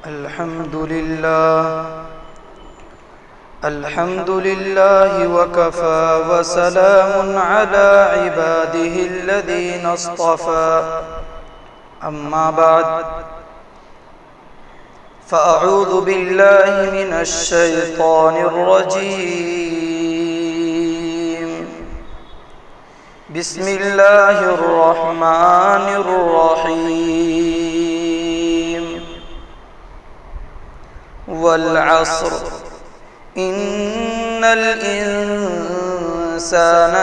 الحمد لله وكفى وسلام على عباده الذين اصطفى أما بعد فأعوذ بالله من الشيطان الرجيم بسم الله الرحمن الرحيم والعصر إن الإنسان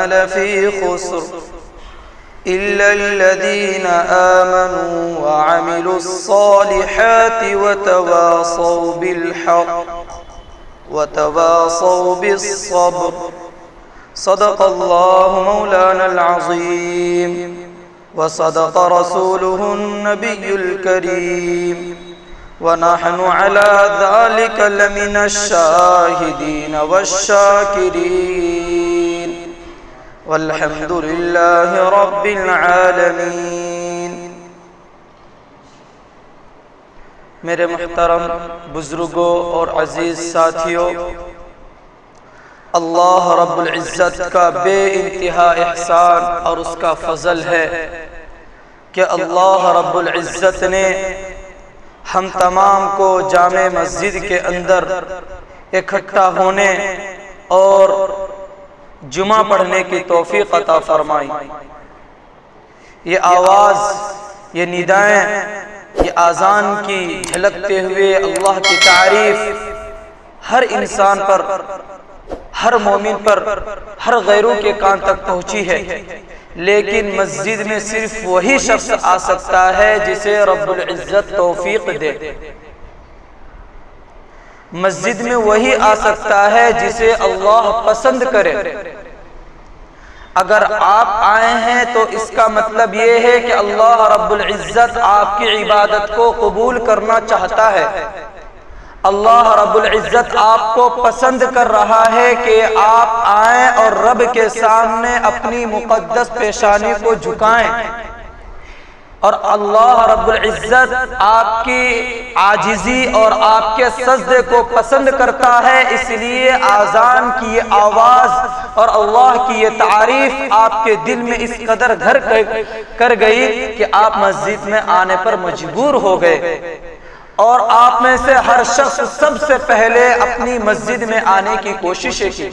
لفي خسر إلا الذين آمنوا وعملوا الصالحات وتواصوا بالحق وتواصوا بالصبر صدق الله مولانا العظيم وصدق رسوله النبي الكريم ونحن على ذلك لمن الشاهدين والشاكرين والحمد لله رب العالمین۔ میرے محترم بزرگوں اور عزیز ساتھیوں، اللہ رب العزت کا بے انتہا احسان اور اس کا فضل ہے کہ اللہ رب العزت نے ہم تمام کو جامع مسجد کے اندر اکٹھا ہونے اور جمعہ پڑھنے کی توفیق عطا فرمائی۔ یہ آواز، یہ ندائیں، یہ آذان کی جھلکتے ہوئے اللہ کی تعریف ہر انسان پر، ہر مومن پر، ہر غیروں کے کان تک پہنچی ہے، لیکن مسجد میں صرف وہی شخص آ سکتا ہے جسے رب العزت توفیق دے۔ مسجد میں وہی آ سکتا ہے جسے اللہ پسند کرے۔ اگر آپ آئے ہیں تو اس کا مطلب یہ ہے کہ اللہ رب العزت آپ کی عبادت کو قبول کرنا چاہتا ہے۔ اللہ رب العزت آپ کو پسند کر رہا ہے کہ آپ آئیں اور رب کے سامنے اپنی مقدس پیشانی کو جھکائیں، اور اللہ رب العزت آپ کی عاجزی اور آپ کے سجدے کو پسند کرتا ہے۔ اس لیے آذان کی یہ آواز اور اللہ کی یہ تعریف آپ کے دل میں اس قدر گھر کر گئی کہ آپ مسجد میں آنے پر مجبور ہو گئے، اور آپ میں سے ہر شخص سب سے پہلے اپنی مسجد میں آنے کی کوشش کی۔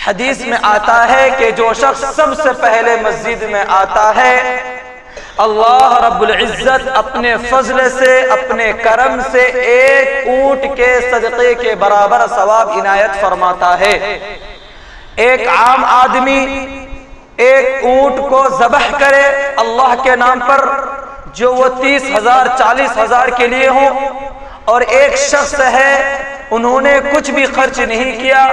حدیث میں آتا ہے کہ جو شخص سب سے پہلے مسجد میں آتا ہے، اللہ رب العزت اپنے فضل سے، اپنے کرم سے ایک اونٹ کے صدقے کے برابر ثواب عنایت فرماتا ہے۔ ایک عام آدمی ایک اونٹ کو ذبح کرے اللہ کے نام پر، جو وہ 30,000 40,000 کے لیے ہوں، اور ایک شخص ہے انہوں نے کچھ بھی خرچ نہیں کیا،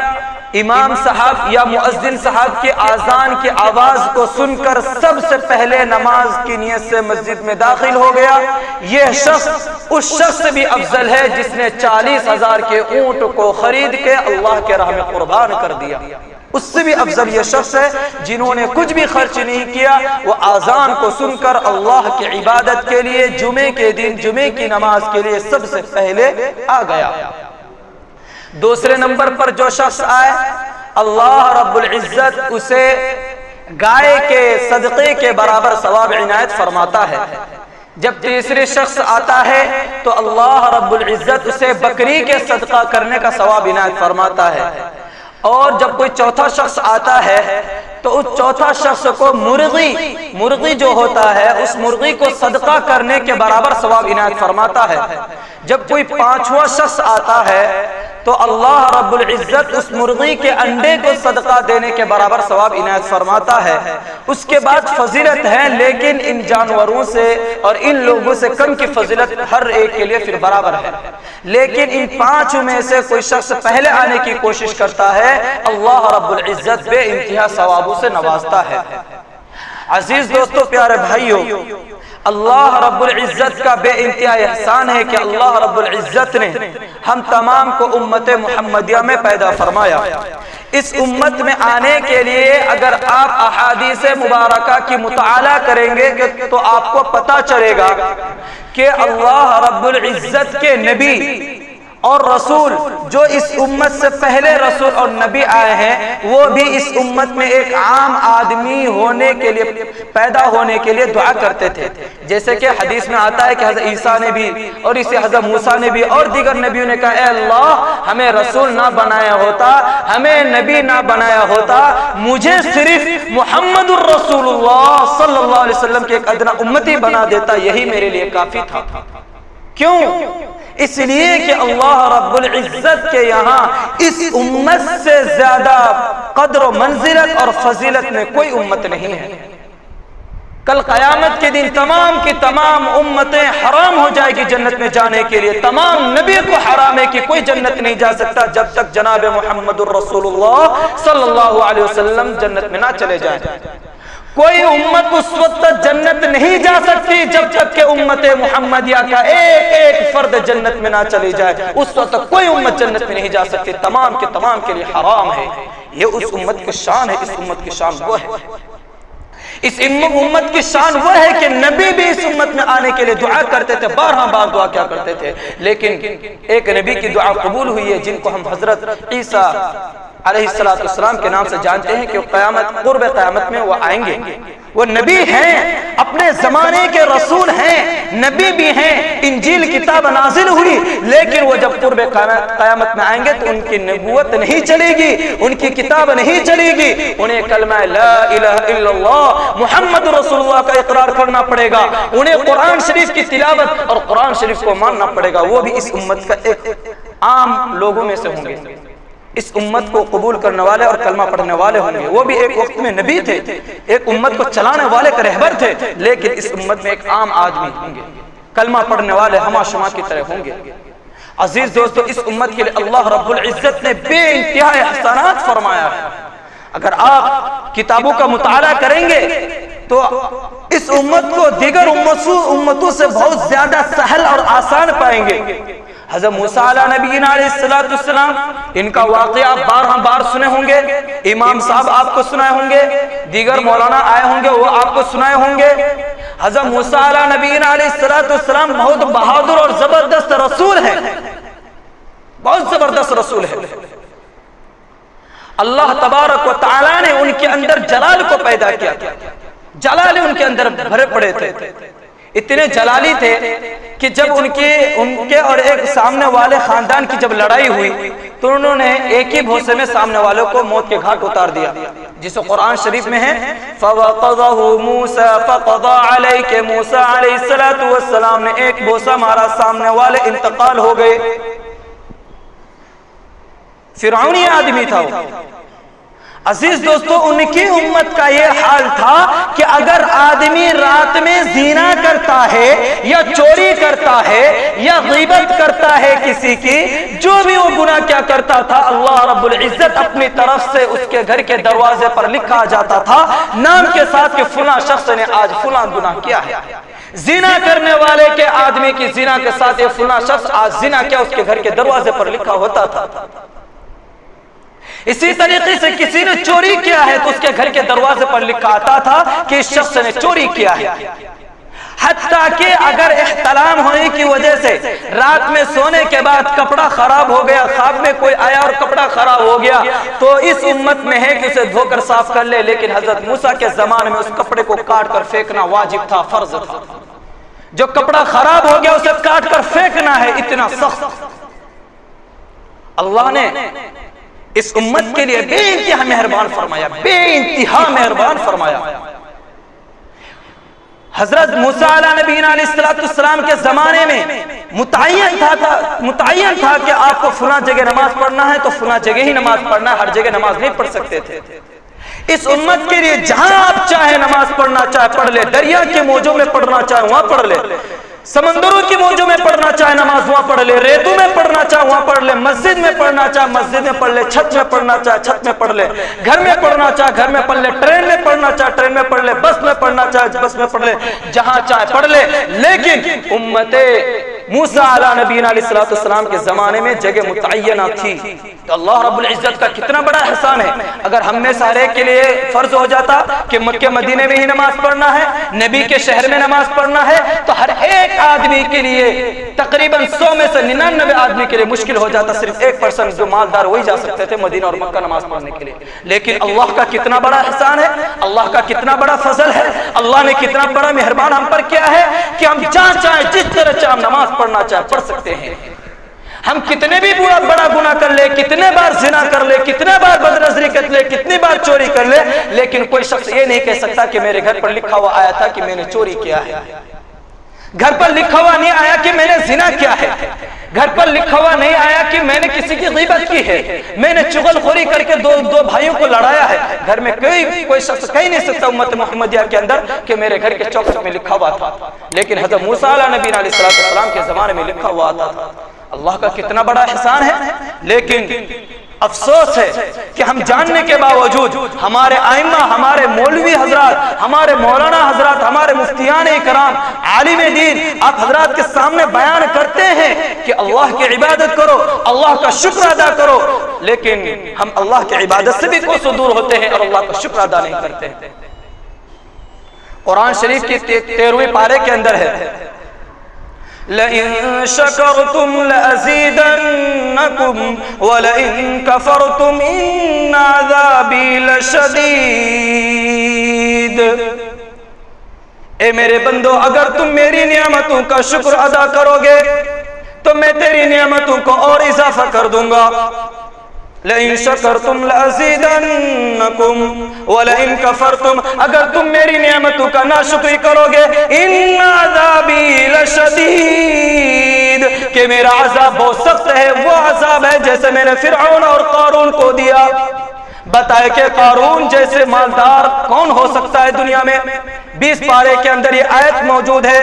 امام صاحب یا مؤذن صاحب کی آذان کی آواز کو سن کر سب سے پہلے نماز کی نیت سے مسجد میں داخل ہو گیا، یہ شخص اس شخص سے بھی افضل ہے جس نے 40,000 کے اونٹ کو خرید کے اللہ کے راہ میں قربان کر دیا۔ اس سے بھی افضل یہ شخص ہے جنہوں نے کچھ بھی خرچ نہیں کیا، وہ آذان کو سن کر اللہ کی عبادت کے لیے جمعے کے دن جمعے کی نماز کے لیے سب سے پہلے آ گیا۔ دوسرے نمبر پر جو شخص آئے، اللہ رب العزت اسے گائے کے صدقے کے برابر ثواب عنایت فرماتا ہے۔ جب تیسرے شخص آتا ہے تو اللہ رب العزت اسے بکری کے صدقہ کرنے کا ثواب عنایت فرماتا ہے، اور جب کوئی چوتھا شخص آتا ہے تو اس چوتھا شخص کو مرغی جو ہوتا ہے اس مرغی کو صدقہ کرنے کے برابر ثواب عنایت فرماتا ہے۔ جب کوئی پانچواں شخص آتا ہے تو اللہ رب العزت اس مرغی کے انڈے کو صدقہ دینے کے برابر ثواب عنایت فرماتا ہے۔ اس کے بعد فضیلت ہے، لیکن ان جانوروں سے اور ان لوگوں سے کم کی فضیلت ہر ایک کے لیے پھر برابر ہے، لیکن ان پانچ میں سے کوئی شخص پہلے آنے کی کوشش کرتا ہے، اللہ رب العزت بے انتہا ثوابوں سے نوازتا ہے۔ عزیز دوستو، پیارے بھائیو، اللہ رب العزت کا بے انتہا احسان ہے کہ اللہ رب العزت نے ہم تمام کو امت محمدیہ میں پیدا فرمایا۔ اس امت میں آنے کے لیے اگر آپ احادیث مبارکہ کی مطالعہ کریں گے تو آپ کو پتہ چلے گا کہ اللہ رب العزت کے نبی اور رسول جو اس امت سے پہلے رسول اور نبی آئے ہیں وہ بھی اس امت میں ایک عام آدمی ہونے کے لیے پیدا ہونے کے لیے دعا کرتے تھے. جیسے کہ حدیث میں آتا ہے کہ حضرت عیسیٰ نے بھی اور اسی حضرت موسیٰ نے بھی اور دیگر نبیوں نے کہا اے اللہ ہمیں رسول نہ بنایا ہوتا, ہمیں نبی نہ بنایا ہوتا, مجھے صرف محمد الرسول اللہ صلی اللہ علیہ وسلم کے ایک ادنا امتی بنا دیتا, یہی میرے لیے کافی تھا. کیوں؟ اس لیے کہ اللہ رب العزت کے یہاں اس امت سے زیادہ قدر و منزلت اور فضیلت میں کوئی امت نہیں ہے. کل قیامت کے دن تمام کی تمام امتیں حرام ہو جائے گی جنت میں جانے کے لیے. تمام نبی کو حرام ہے کہ کوئی جنت نہیں جا سکتا جب تک جناب محمد الرسول اللہ صلی اللہ علیہ وسلم جنت میں نہ چلے جائیں. کوئی امت اس وقت تک جنت نہیں جا سکتی جب تک کہ امت محمدیہ کا ایک ایک فرد جنت میں نہ چلی جائے. اس وقت تک کوئی امت جنت میں نہیں جا سکتی. تمام کے تمام کے لیے حرام ہے. یہ اس امت کی شان ہے. اس امت کی شان وہ ہے. اس امت کی شان وہ ہے کہ نبی بھی اس امت میں آنے کے لیے دعا کرتے تھے, بارہا بار دعا کیا کرتے تھے. لیکن ایک نبی کی دعا قبول ہوئی ہے جن کو ہم حضرت عیسیٰ علیہ السلام کے نام سے جانتے ہیں کہ قرب قیامت میں وہ آئیں گے. وہ نبی ہیں, اپنے زمانے کے رسول ہیں, نبی بھی ہیں. انجیل کتاب نازل ہوئی لیکن وہ جب قرب قیامت میں آئیں گے تو ان کی نبوت نہیں چلے گی, ان کی کتاب نہیں چلے گی. انہیں کلمہ لا الہ الا اللہ محمد رسول اللہ کا اقرار کرنا پڑے گا. انہیں قرآن شریف کی تلاوت اور قرآن شریف کو ماننا پڑے گا. وہ بھی اس امت کا ایک عام لوگوں میں سے ہوں گے. اس امت کو قبول کرنے والے اور کلمہ پڑھنے والے ہوں گے. وہ بھی ایک وقت میں نبی تھے, ایک امت کو چلانے والے کا رہبر تھے, لیکن اس امت میں ایک عام آدمی ہوں گے, کلمہ پڑھنے والے ہما شما کی طرح ہوں گے. عزیز دوستو, اس امت کے لیے اللہ رب العزت نے بے انتہا احسانات فرمایا ہے. اگر آپ کتابوں کا مطالعہ کریں گے تو اس امت کو دیگر امتوں سے بہت زیادہ سہل اور آسان پائیں گے. حضرت موسیٰ علیہ نبی علیہ السلام, ان کا واقعہ آپ بار سنے ہوں گے. امام صاحب آپ کو سنائے ہوں گے, دیگر مولانا آئے ہوں گے وہ آپ کو سنائے ہوں گے. حضرت موسیٰ علیہ نبی علیہ السلام بہت بہادر اور زبردست رسول ہیں, بہت زبردست رسول ہے. اللہ تبارک و تعالی نے ان کے اندر جلال کو پیدا کیا تھا. جلال ان کے اندر بھرے پڑے تھے, اتنے جلالی تھے کہ جب ان کے اور ایک سامنے والے خاندان کی جب لڑائی ہوئی تو انہوں نے ایک ہی بھوسے میں سامنے والوں کو موت کے گھاٹ اتار دیا, جسے قرآن شریف میں ہے فَوَقَضَهُ مُوسَى فَقَضَى عَلَيْهِ, کہ موسیٰ علیہ السلام نے ایک بھوسا مارا, سامنے والے انتقال ہو گئے. فرعونی آدمی تھا وہ. عزیز دوستو, ان کی امت کا یہ حال تھا کہ اگر آدمی رات میں زنا کرتا ہے یا چوری کرتا ہے یا غیبت کرتا ہے کسی کی, جو بھی وہ گناہ کیا کرتا تھا, اللہ رب العزت اپنی طرف سے اس کے گھر کے دروازے پر لکھا جاتا تھا نام کے ساتھ کہ فلاں شخص نے آج فلاں گناہ کیا ہے. زنا کرنے والے کے آدمی کی زنا کے ساتھ یہ فلاں شخص آج زنا کیا, اس کے گھر کے دروازے پر لکھا ہوتا تھا. اسی طریقے سے کسی نے چوری کیا ہے تو اس کے گھر کے دروازے پر لکھا آتا تھا کہ اس شخص نے چوری کیا ہے. حتیٰ کہ اگر احتلام ہونے کی وجہ سے رات میں سونے کے بعد کپڑا خراب ہو گیا, خواب میں کوئی آیا اور کپڑا خراب ہو گیا, تو اس امت میں ہے کہ اسے دھو کر صاف کر لے. لیکن حضرت موسیٰ کے زمانے میں اس کپڑے کو کاٹ کر پھینکنا واجب تھا, فرض تھا. جو کپڑا خراب ہو گیا اسے کاٹ کر پھینکنا ہے, اتنا سخت. اللہ نے اس امت کے لیے بے انتہا مہربان فرمایا, بے انتہا مہربان فرمایا. حضرت موسیٰ علیہ نبی علیہ السلام کے زمانے میں متعین تھا کہ آپ کو فلاں جگہ نماز پڑھنا ہے تو فلاں جگہ ہی نماز پڑھنا ہے, ہر جگہ نماز نہیں پڑھ سکتے تھے. اس امت کے لیے جہاں آپ چاہے نماز پڑھنا چاہے پڑھ لے, دریا کے موجوں میں پڑھنا چاہے وہاں پڑھ لے, سمندروں کی موجوں میں پڑھنا چاہے نماز وہاں پڑھ لے, ریتوں میں پڑھنا چاہے وہاں پڑھ لے, مسجد میں پڑھنا چاہے مسجد میں پڑھ لے, چھت میں پڑھنا چاہے چھت میں پڑھ لے, گھر میں پڑھنا چاہے گھر میں پڑھ لے, ٹرین میں پڑھنا چاہے ٹرین میں پڑھ لے, بس میں پڑھنا چاہے بس میں پڑھ لے, جہاں چاہے پڑھ لے. لیکن امت موسیٰ علیہ نبینا علیہ السلام کے زمانے میں جگہ متعینہ تھی. تو اللہ رب العزت کا کتنا بڑا احسان ہے. اگر ہم میں سارے کے لیے فرض ہو جاتا کہ مکہ مدینے میں ہی نماز پڑھنا ہے, نبی کے شہر میں نماز پڑھنا ہے, تو ہر ایک آدمی کے لیے تقریباً 100 میں سے 99 آدمی کے لیے مشکل ہو جاتا. صرف 1% جو مالدار وہی جا سکتے تھے مدینہ اور مکہ نماز پڑھنے کے لیے. لیکن اللہ کا کتنا بڑا احسان ہے, اللہ کا کتنا بڑا فضل ہے, اللہ نے کتنا بڑا مہربان ہم پر کیا ہے کہ ہم جہاں چاہیں جس طرح چاہیں نماز پڑھنا چاہیں پڑھ سکتے ہیں. ہم کتنے بھی بڑا گناہ کر لے, کتنے بار زنا کر لے, کتنے بار بدنظری کر لے, کتنی بار چوری کر لے, لیکن کوئی شخص یہ نہیں کہہ سکتا کہ میرے گھر پر لکھا ہوا آیا تھا کہ میں نے چوری کیا ہے. گھر پر لکھا ہوا نہیں آیا کہ میں نے زنا کیا ہے. گھر پر لکھا ہوا نہیں آیا کہ میں نے کسی کی غیبت کی ہے, میں نے چغل خوری کر کے دو بھائیوں کو لڑایا ہے. گھر میں کوئی شخص کہہ نہیں سکتا امت محمدیہ کے اندر کہ میرے گھر کے چوکٹ میں لکھا ہوا تھا. لیکن حضرت موسیٰ علیہ نبی علیہ السلام کے زمانے میں لکھا ہوا آتا تھا. اللہ کا کتنا بڑا احسان ہے. لیکن افسوس ہے کہ ہم جاننے کے باوجود ہمارے ائمہ, ہمارے مولوی حضرات, ہمارے مولانا حضرات, ہمارے مفتیان کرام, عالم دین آپ حضرات کے سامنے بیان کرتے ہیں کہ اللہ کی عبادت کرو, اللہ کا شکر ادا کرو, لیکن ہم اللہ کی عبادت سے بھی کوسوں دور ہوتے ہیں اور اللہ کا شکر ادا نہیں کرتے. قرآن شریف کی 13ویں پارے کے اندر ہے لَإِن شَكَرْتُمْ لَأَزِيدَنَّكُمْ وَلَئِن كَفَرْتُمْ إِنَّ عَذَابِي لَشَدِيدٌ. اے میرے بندو, اگر تم میری نعمتوں کا شکر ادا کرو گے تو میں تیری نعمتوں کو اور اضافہ کر دوں گا. لَإِن شَكَرْتُمْ لَأَزِيدَنَّكُمْ وَلَئِن كَفَرْتُمْ, اگر تم میری نعمتوں کا ناشکری کرو گے, إِنَّ عَذَابِي لَشَدِيدٌ, کہ میرا عذاب بہت سخت ہے. وہ عذاب ہے جیسے میں نے فرعون اور قارون کو دیا. بتائے کہ قارون جیسے مالدار کون ہو سکتا ہے دنیا میں. 20 پارے کے اندر یہ آیت موجود ہے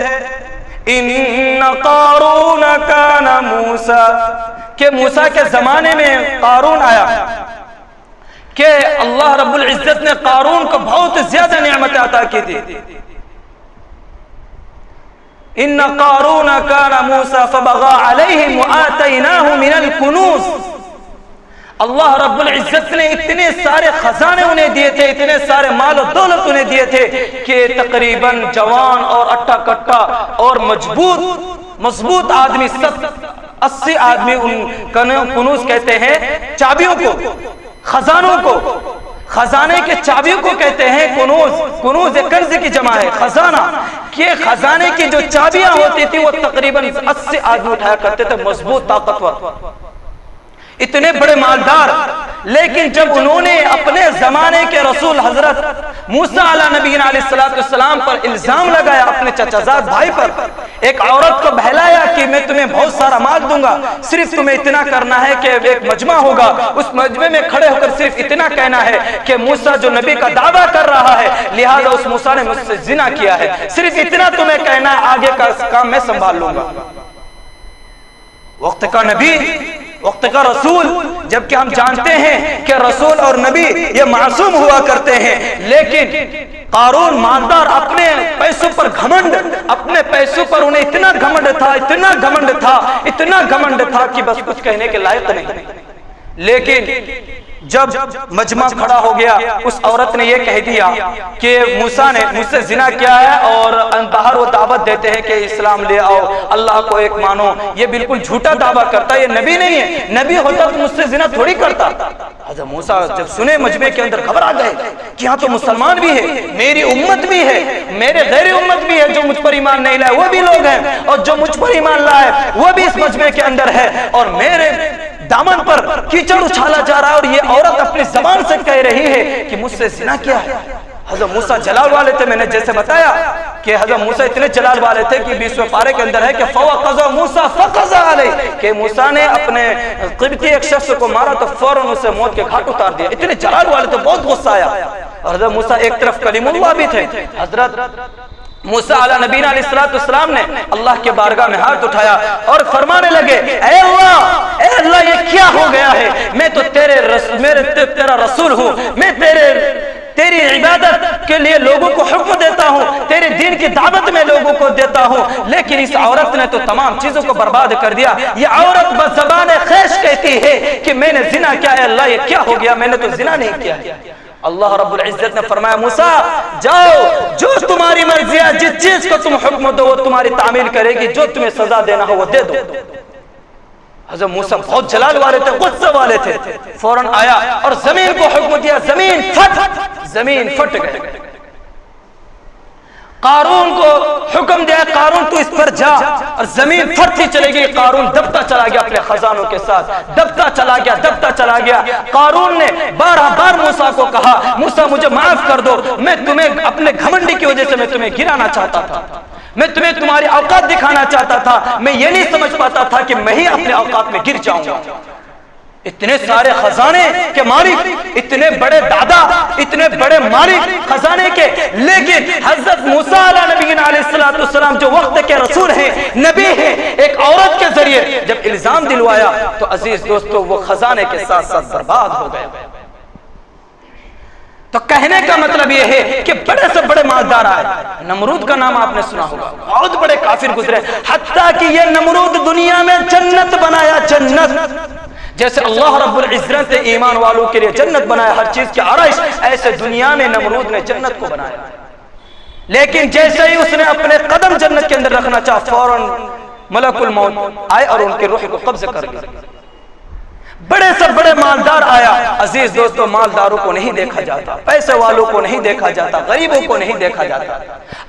ان قارون کان موسیٰ, کہ موسیٰ کے زمانے میں قارون آیا کہ اللہ رب العزت نے قارون کو بہت زیادہ نعمت عطا کی تھی. ان قارون کان موسیٰ فبغى علیہم وآتیناہ من الکنوز. اللہ رب العزت نے اتنے سارے خزانے انہیں دیے تھے, اتنے سارے مال و دولت انہیں دیے تھے کہ تقریباً جوان اور اٹھا کٹا اور مضبوط آدمی 80 آدمی ان کنوز کہتے ہیں چابیوں کو, خزانوں کو, خزانے کے چابیوں کو کہتے ہیں کنوز. کنوز ایک کنز کی جمع ہے, خزانہ کہ خزانے کی جو چابیاں ہوتی تھی وہ تقریباً 80 آدمی اٹھایا کرتے تھے, مضبوط طاقتور, اتنے بڑے مالدار. لیکن جب انہوں نے اپنے زمانے کے رسول حضرت موسیٰ علیہ نبی علیہ السلام پر الزام لگایا, اپنے چچا زاد بھائی پر, ایک عورت کو بہلایا کہ میں تمہیں بہت سارا مال دوں گا, صرف تمہیں اتنا کرنا ہے کہ ایک مجمع ہوگا, اس مجمع میں کھڑے ہو کر صرف اتنا کہنا ہے کہ موسیٰ جو نبی کا دعویٰ کر رہا ہے لہذا اس موسیٰ نے مجھ سے زنا کیا ہے, صرف اتنا تمہیں کہنا ہے, آگے کا کام میں سنبھال لوں گا. وقت کا نبی, وقت کا رسول, جبکہ ہم جانتے ہیں کہ رسول اور نبی یہ معصوم ہوا کرتے ہیں, لیکن قارون مالدار, اپنے پیسوں پر گھمنڈ, اپنے پیسوں پر انہیں اتنا گھمنڈ تھا, اتنا گھمنڈ تھا, اتنا گھمنڈ تھا کہ بس کچھ کہنے کے لائق نہیں. لیکن جب مجمع کھڑا ہو گیا اس عورت نے یہ کہہ دیا کہ موسیٰ نے مجھ سے زنا کیا ہے اور باہر وہ دعوت دیتے ہیں کہ اسلام لے آؤ, اللہ کو ایک مانو. یہ بالکل جھوٹا دعویٰ کرتا ہے, یہ نبی نہیں ہے. نبی ہوتا تو مجھ سے زنا تھوڑی کرتا. حضرت موسیٰ جب سنے مجمع کے اندر گھبرا گئے کہ یہاں تو مسلمان بھی ہے, میری امت بھی ہے, میرے غیر امت بھی ہے, جو مجھ پر ایمان نہیں لائے وہ بھی لوگ ہیں, اور جو مجھ پر ایمان لائے وہ بھی اس مجمع کے اندر ہے, اور میرے دامن پر کیچڑ اچھالا جا رہا ہے, اور یہ عورت اپنی زبان سے کہہ رہی ہے کہ مجھ سے زنا کیا ہے. حضرت موسیٰ جلال والے تھے, میں نے جیسے بتایا کہ حضرت موسیٰ اتنے جلال والے تھے کہ 20ویں پارے کے اندر ہے کہ فَوَقَضَ مُوسَىٰ فَقَضَ عَلَيْهِ, کہ موسیٰ نے اپنے قبطی ایک شخص کو مارا تو فوراً اسے موت کے گھاٹ اتار دیا. اتنے جلال والے تھے, بہت غصہ آیا. اور حضرت موسیٰ ایک طرف کلیم اللہ بھی تھے. حضرت موسیٰ علیہ نبی علیہ السلام نے اللہ کے بارگاہ میں ہاتھ اٹھایا اور فرمانے لگے, اے اللہ یہ کیا ہو گیا ہے, میں تو تیرا رسول ہوں, میں تیرے تیری عبادت کے لیے لوگوں کو حکم دیتا ہوں، تیرے دین کی دعوت میں لوگوں کو دیتا ہوں، لیکن اس عورت نے تو تمام چیزوں کو برباد کر دیا۔ یہ عورت بزبان خیش کہتی ہے کہ میں نے زنا کیا ہے، اللہ یہ کیا ہو گیا، میں نے تو زنا نہیں کیا ہے۔ اللہ رب العزت نے فرمایا موسیٰ جاؤ، جو تمہاری مرضی ہے، جس چیز کو تم حکم دو وہ تمہاری تعمیل کرے گی، جو تمہیں سزا دینا ہو وہ دے دو۔ حضرت موسیٰ بہت جلال والے تھے، غصے والے تھے، فوراً آیا اور زمین کو حکم دیا، زمین پھٹ گئے۔ قارون کو حکم دیا، قارون تو اس پر جا، اور زمین پھٹتی چلے گئی۔ قارون دبتا چلا گیا اپنے خزانوں کے ساتھ، دبتا چلا گیا۔ قارون نے بار موسیٰ کو کہا موسیٰ مجھے معاف کر دو، میں تمہیں اپنے گھمنڈی کی وجہ سے میں تمہیں گرانا چاہتا تھا، میں تمہیں تمہاری اوقات دکھانا چاہتا تھا، میں یہ نہیں سمجھ پاتا تھا کہ میں ہی اپنے اوقات میں گر جاؤں گا۔ اتنے سارے خزانے کے مالک، اتنے بڑے دادا، اتنے بڑے مالک خزانے کے، لیکن حضرت موسیٰ علیہ نبینا علیہ السلام جو وقت کے رسول ہیں، نبی ہیں، ایک عورت کے ذریعے جب الزام دلوایا تو عزیز دوستو وہ خزانے کے ساتھ ساتھ برباد ہو گئے۔ تو کہنے کا مطلب یہ ہے کہ بڑے سے بڑے مالدار آئے۔ نمرود کا نام آپ نے سنا ہوگا، بہت بڑے کافر گزرے، حتیٰ کہ یہ نمرود دنیا میں جنت بنایا، جنت جیسے اللہ رب العزت نے ایمان والوں کے لیے جنت بنایا، ہر چیز کی آرائش، ایسے دنیا میں نمرود نے جنت کو بنایا۔ لیکن جیسے ہی اس نے اپنے قدم جنت کے اندر رکھنا چاہا، فوراً ملک الموت آئے اور ان کے روح کو قبض کر لیا۔ بڑے سے بڑے مالدار آیا، عزیز دوستو مالداروں کو نہیں دیکھا جاتا، پیسے والوں کو نہیں دیکھا جاتا، غریبوں کو نہیں دیکھا جاتا،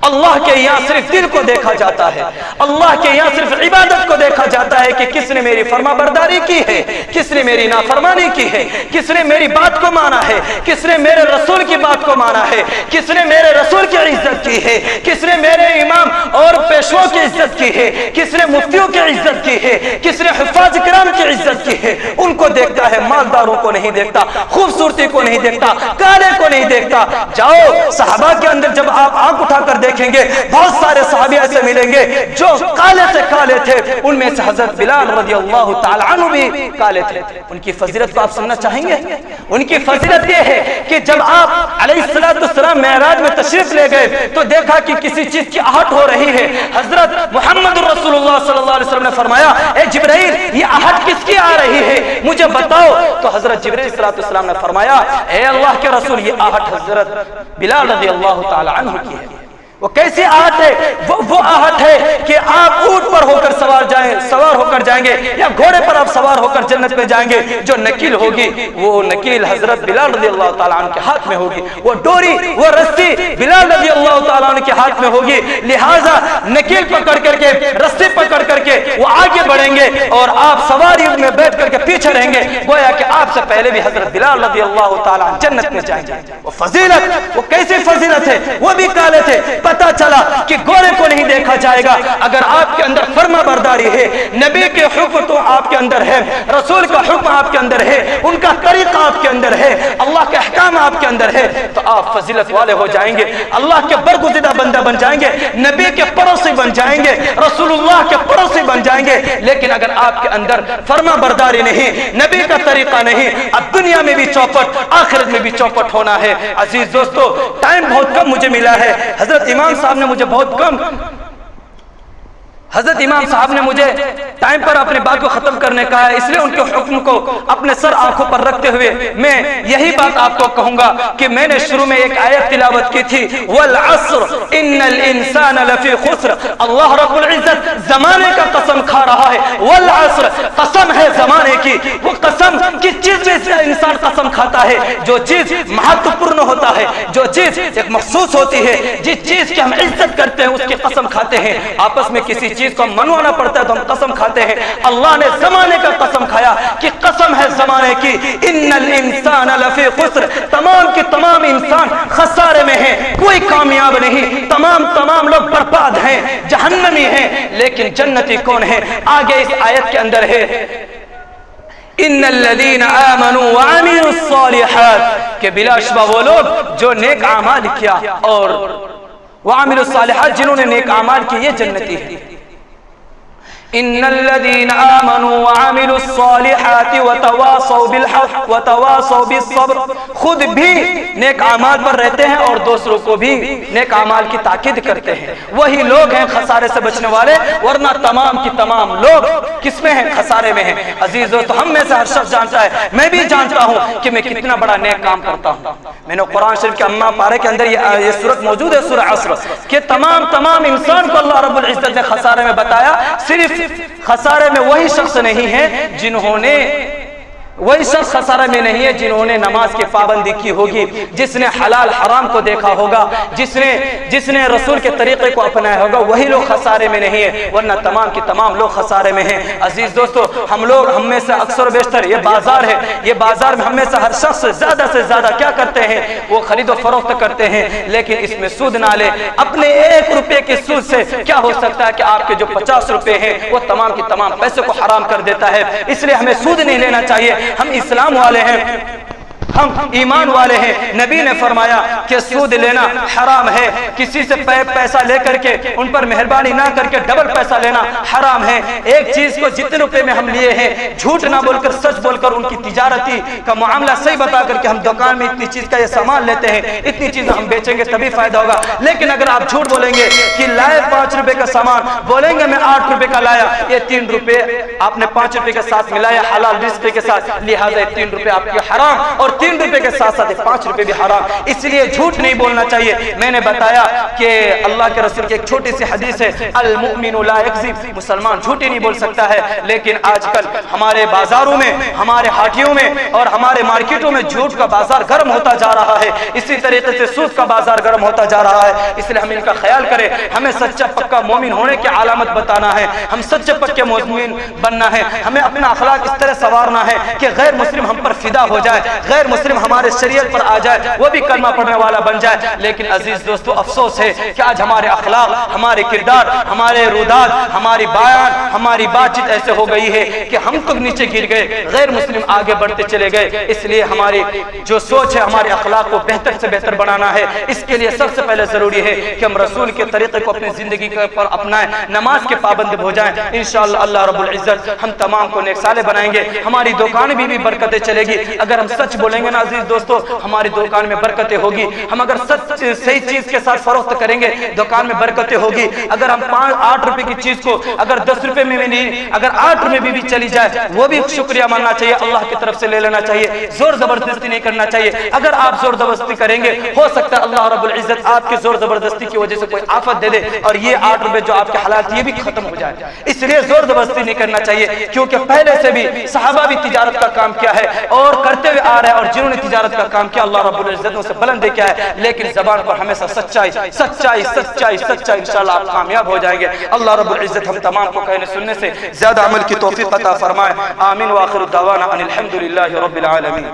اللہ کے یہاں صرف دل کو دیکھا جاتا ہے، اللہ کے یہاں صرف عبادت کو دیکھا جاتا ہے کہ کس نے میری فرما برداری کی ہے، کس نے میری نافرمانی کی ہے، کس نے میری بات کو مانا ہے، کس نے میرے رسول کی بات کو مانا ہے، کس نے میرے رسول کی عزت کی ہے، کس نے میرے امام اور پیشوا کی عزت کی ہے، کس نے مفتیوں کی عزت کی ہے، کس نے حفاظ کرام کی عزت کی ہے۔ ان کو دیکھتا ہے، مالداروں کو نہیں دیکھتا، خوبصورتی کو نہیں دیکھتا، کالے کو نہیں دیکھتا۔ جاؤ صحابہ کے اندر جب آپ آنکھ اٹھا کر دیکھیں گے، بہت سارے صحابی ایسے ملیں گے جو کالے سے کالے تھے، ان میں سے حضرت بلال رضی اللہ تعالی عنہ بھی کالے تھے۔ ان کی فضیلت کو آپ سننا چاہیں گے؟ ان کی فضیلت یہ ہے کہ جب آپ علیہ السلام معراج میں تشریف لے گئے تو دیکھا کہ کسی چیز کی آہٹ ہو رہی ہے۔ حضرت محمد رسول اللہ صلی اللہ علیہ وسلم نے فرمایا اے جبرائیل یہ آہٹ کس کی آ رہی ہے مجھے بتاؤ۔ تو حضرت جبرائیل صلی اللہ علیہ وسلم نے فرمایا اے اللہ کے رسول یہ آہٹ حضرت بلال رضی اللہ تعالی عنہ کی ہے۔ وہ کیسی آہٹ ہے؟ وہ آہٹ ہے کہ آپ اونٹ پر ہو کر سوار ہو کر جائیں گے یا گھوڑے پر آپ سوار ہو کر جنت میں جائیں گے، جو نکیل ہوگی وہ نکیل حضرت بلال رضی اللہ تعالیٰ عنہ کے ہاتھ میں ہوگی، وہ ڈوری وہ رسی بلال رضی اللہ تعالیٰ عنہ کے ہاتھ میں ہوگی۔ لہٰذا نکیل پکڑ کر کے رسی پکڑ کر کے وہ آگے بڑھیں گے اور آپ سواری میں بیٹھ کر کے پیچھے رہیں گے، گویا کہ آپ سے پہلے بھی حضرت بلال رضی اللہ تعالیٰ عنہ جنت میں جائیں گے۔ وہ فضیلت، وہ کیسی فضیلت ہے؟ وہ بھی کالے تھے، پتا چلا کہ گورے کو نہیں دیکھا جائے گا۔ اگر آپ کے اندر فرما برداری ہے، نبی کے حکم تو آپ کے اندر ہے، رسول کا حکم آپ کے اندر ہے، ان کا طریقہ آپ کے اندر ہے، اللہ کے احکام آپ کے اندر ہے، تو آپ فضیلت والے ہو جائیں گے، اللہ کے برگزیدہ بندہ بن جائیں گے، نبی کے پڑوسی بن جائیں گے، رسول اللہ کے پڑوسی بن جائیں گے۔ لیکن اگر آپ کے اندر فرما برداری نہیں، نبی کا طریقہ نہیں، اب دنیا میں بھی چوپٹ آخرت میں بھی چوپٹ ہونا ہے۔ عزیز دوستو ٹائم بہت کم مجھے ملا ہے، حضرت امام صاحب نے مجھے بہت کم حضرت امام صاحب نے مجھے ٹائم پر اپنی بات کو ختم کرنے کا ہے، اس لیے ان کے حکم کو اپنے سر آنکھوں پر رکھتے ہوئے میں یہی بات آپ کو کہوں گا کہ میں نے شروع میں ایک آیت تلاوت کی تھی والعصر ان الانسان لفی خسر۔ اللہ رب العزت زمانے کا قسم کھا رہا ہے، والعصر قسم ہے زمانے کی۔ وہ قسم کس چیز میں انسان قسم کھاتا ہے؟ جو چیز مہتوپورن ہوتا ہے، جو چیز ایک مخصوص ہوتی ہے، جس چیز کی ہم عزت کرتے ہیں اس کی قسم کھاتے ہیں۔ آپس میں کسی چیز کو منوانا پڑتا ہے تو ہم قسم کھاتے ہیں، اللہ نے زمانے کا قسم کھایا کہ قسم ہے زمانے کی، ان الانسان لفی خسر، تمام کی تمام انسان خسارے میں ہیں، کوئی کامیاب نہیں، تمام لوگ برباد ہیں، جہنمی ہیں، لیکن جنتی کون ہے؟ آگے اس آیت کے اندر ہے ان الذين آمنوا وعملوا الصالحات، کہ بلا شبہ وہ لوگ جو نیک اعمال کیا اور وعملوا الصالحات جنہوں نے نیک اعمال کی یہ جنتی ہے۔ ان الذين آمنوا وعملوا الصالحات وتواصوا بالحق وتواصوا بالصبر، خود بھی نیک اعمال پر رہتے ہیں اور دوسروں کو بھی نیک اعمال کی تاکید کرتے ہیں، وہی لوگ ہیں خسارے سے بچنے والے، ورنہ تمام کی تمام لوگ کس میں ہیں؟ خسارے میں ہیں۔ عزیز دوستو، ہم میں سے ہر شخص جانتا ہے، میں بھی جانتا ہوں کہ میں کتنا بڑا نیک کام کرتا ہوں۔ میں نے قرآن شریف کے اما پارے کے اندر یہ سورت موجود ہے، سورہ عصر، کہ تمام انسان کو اللہ رب العزت نے خسارے میں بتایا، صرف خسارے میں وہی شخص نہیں ہے جنہوں نے خسارے میں نہیں ہے جنہوں نے نماز کی پابندی کی ہوگی، جس نے حلال حرام کو دیکھا ہوگا، جس نے رسول کے طریقے کو اپنایا ہوگا، وہی لوگ خسارے میں نہیں ہے، ورنہ تمام کی تمام لوگ خسارے میں ہیں۔ عزیز دوستو، ہم میں سے اکثر و بیشتر، یہ بازار ہے، یہ بازار میں ہم میں سے ہر شخص زیادہ سے زیادہ کیا کرتے ہیں؟ وہ خرید و فروخت کرتے ہیں، لیکن اس میں سود نہ لے۔ اپنے 1 روپے کے سود سے کیا ہو سکتا ہے کہ آپ کے جو 50 روپے ہیں وہ تمام کی تمام پیسے کو حرام کر دیتا ہے۔ اس لیے ہمیں سود نہیں لینا چاہیے۔ ہم اسلام والے ہیں، ہم ایمان والے ہیں۔ نبی نے فرمایا کہ سود لینا حرام ہے، کسی سے پیسہ لے کر کے ان پر مہربانی نہ کر کے ڈبل پیسہ لینا حرام ہے۔ ایک چیز کو جتنے روپے میں ہم لیے ہیں، جھوٹ نہ بول کر سچ بول کر ان کی تجارتی کا معاملہ صحیح بتا کر کے ہم دکان میں اتنی چیز کا یہ سامان لیتے ہیں، اتنی چیز ہم بیچیں گے تبھی فائدہ ہوگا۔ لیکن اگر آپ جھوٹ بولیں گے کہ لائے 5 روپے کا سامان، بولیں گے میں 8 روپے کا لایا، یہ 3 روپے آپ نے 5 روپے کے ساتھ ملایا حلال رزق کے ساتھ، لہٰذا 3 روپے آپ کے حرام، اور 3 روپے کے ساتھ ساتھ 5 روپے بھی حرام۔ اس لیے جھوٹ نہیں بولنا چاہیے۔ میں نے بتایا کہ اللہ کے رسول کی ایک چھوٹی سی حدیث ہے، المؤمن لا یکذب، مسلمان جھوٹ ہی نہیں بول سکتا ہے۔ لیکن آج کل ہمارے بازاروں میں، ہمارے ہاٹیوں میں اور ہمارے مارکیٹوں میں جھوٹ کا بازار گرم ہوتا جا رہا ہے، اسی طریقے سے سود کا بازار گرم ہوتا جا رہا ہے۔ اس لیے ہم ان کا خیال کریں۔ ہمیں سچا پکا مومن ہونے کی علامت بتانا ہے، ہم سچے پکے مومن بننا ہے، ہمیں اپنا اخلاق اس طرح سنوارنا ہے کہ غیر مسلم ہم پر فدا ہو جائے، غیر مسلم ہمارے شریعت پر آ جائے، وہ بھی کلمہ پڑھنے والا بن جائے۔ لیکن عزیز دوستو، افسوس ہے کہ آج ہمارے اخلاق، ہمارے کردار، ہمارے روداد، ہماری بیان، ہماری بات چیت ایسے ہو گئی ہے کہ ہم تو نیچے گر گئے، غیر مسلم آگے بڑھتے چلے گئے۔ اس لیے ہماری جو سوچ ہے، ہمارے اخلاق کو بہتر سے بہتر بنانا ہے۔ اس کے لیے سب سے پہلے ضروری ہے کہ ہم رسول کے طریقے کو اپنی زندگی پر اپنائیں، نماز کے پابند ہو جائیں۔ انشاءاللہ اللہ رب العزت ہم تمام کو نیک صالح بنائیں گے، ہماری دکان بھی برکتیں چلے گی۔ اگر ہم سچ بولیں گے نا عزیز دوستو، ہماری دکان میں برکتیں ہوگی۔ ہم اگر صحیح چیز کے ساتھ فروخت کریں گے، دکان میں برکتیں ہوگی۔ اگر ہم 8 روپے کی چیز کو اگر 10 روپے میں نہیں، اگر 8 روپے میں بھی چلی جائے، وہ بھی شکریہ ماننا چاہیے، اللہ کی طرف سے لے لینا چاہیے، زور زبردستی نہیں کرنا چاہیے۔ اگر آپ زور زبردستی کریں گے، ہو سکتا ہے اللہ رب العزت آپ کی زور زبردستی کی وجہ سے کوئی آفت دے دے اور یہ 8 روپے جو آپ کے حلال تھے یہ بھی ختم ہو جائے۔ اس لیے زور زبردستی نہیں کرنا چاہیے، کیونکہ پہلے سے بھی صحابہ بھی تجارت کا کام کیا ہے اور کرتے ہوئے آ رہے ہیں، اور جنہوں نے تجارت کا کام کیا اللہ رب العزت نے اسے بلند کیا ہے۔ لیکن زبان پر ہمیشہ سچائی سچائی سچائی سچائی، انشاءاللہ آپ کامیاب ہو جائیں گے۔ اللہ رب العزت ہم تمام کو کہنے سننے سے زیادہ عمل کی توفیق عطا فرمائے۔ آمین وآخر دعوانا ان الحمد للہ رب العالمین۔